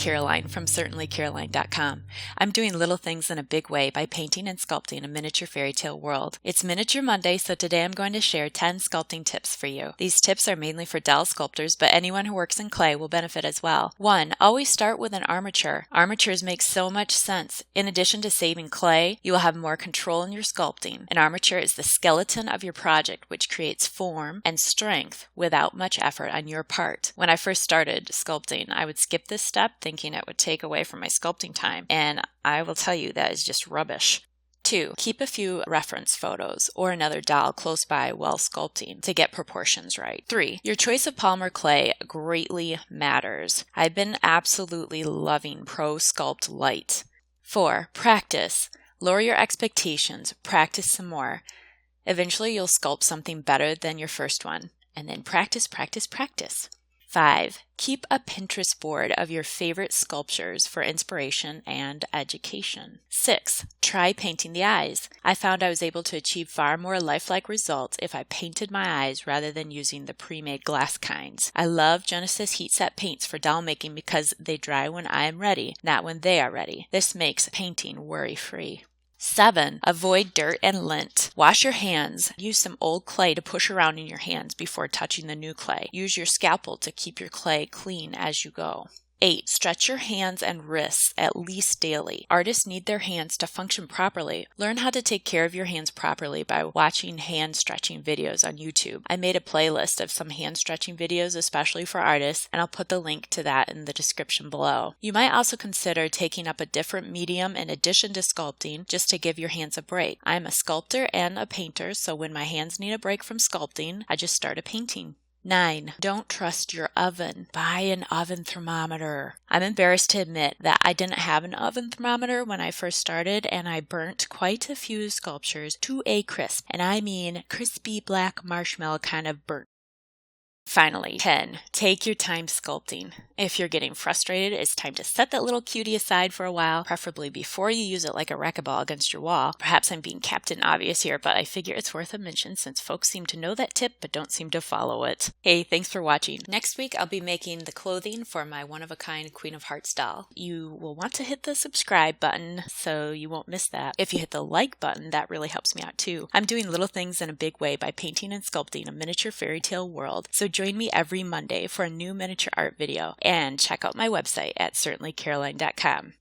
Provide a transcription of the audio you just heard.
Caroline from CertainlyCaroline.com. I'm doing little things in a big way by painting and sculpting a miniature fairy tale world. It's Miniature Monday, so today I'm going to share 10 sculpting tips for you. These tips are mainly for doll sculptors, but anyone who works in clay will benefit as well. 1. Always start with an armature. Armatures make so much sense. In addition to saving clay, you will have more control in your sculpting. An armature is the skeleton of your project, which creates form and strength without much effort on your part. When I first started sculpting, I would skip this step thinking it would take away from my sculpting time, and I will tell you that is just rubbish. 2. Keep a few reference photos or another doll close by while sculpting to get proportions right. 3. Your choice of polymer clay greatly matters. I've been absolutely loving Pro Sculpt Light. 4. Practice. Lower your expectations. Practice some more. Eventually you'll sculpt something better than your first one. And then practice, practice, practice. 5. Keep a Pinterest board of your favorite sculptures for inspiration and education. 6. Try painting the eyes. I found I was able to achieve far more lifelike results if I painted my eyes rather than using the pre-made glass kinds. I love Genesis heat set paints for doll making because they dry when I am ready, not when they are ready. This makes painting worry-free. 7. Avoid dirt and lint. Wash your hands. Use some old clay to push around in your hands before touching the new clay. Use your scalpel to keep your clay clean as you go. 8. Stretch your hands and wrists at least daily. Artists need their hands to function properly. Learn how to take care of your hands properly by watching hand stretching videos on YouTube. I made a playlist of some hand stretching videos especially for artists, and I'll put the link to that in the description below. You might also consider taking up a different medium in addition to sculpting just to give your hands a break. I'm a sculptor and a painter, so when my hands need a break from sculpting, I just start a painting. 9. Don't trust your oven. Buy an oven thermometer. I'm embarrassed to admit that I didn't have an oven thermometer when I first started, and I burnt quite a few sculptures to a crisp. And I mean crispy black marshmallow kind of burnt. Finally, 10. Take your time sculpting. If you're getting frustrated, it's time to set that little cutie aside for a while, preferably before you use it like a racquetball against your wall. Perhaps I'm being Captain Obvious here, but I figure it's worth a mention since folks seem to know that tip but don't seem to follow it. Hey, thanks for watching. Next week, I'll be making the clothing for my one-of-a-kind Queen of Hearts doll. You will want to hit the subscribe button so you won't miss that. If you hit the like button, that really helps me out too. I'm doing little things in a big way by painting and sculpting a miniature fairy tale world, so join me every Monday for a new miniature art video, and check out my website at CertainlyCaroline.com.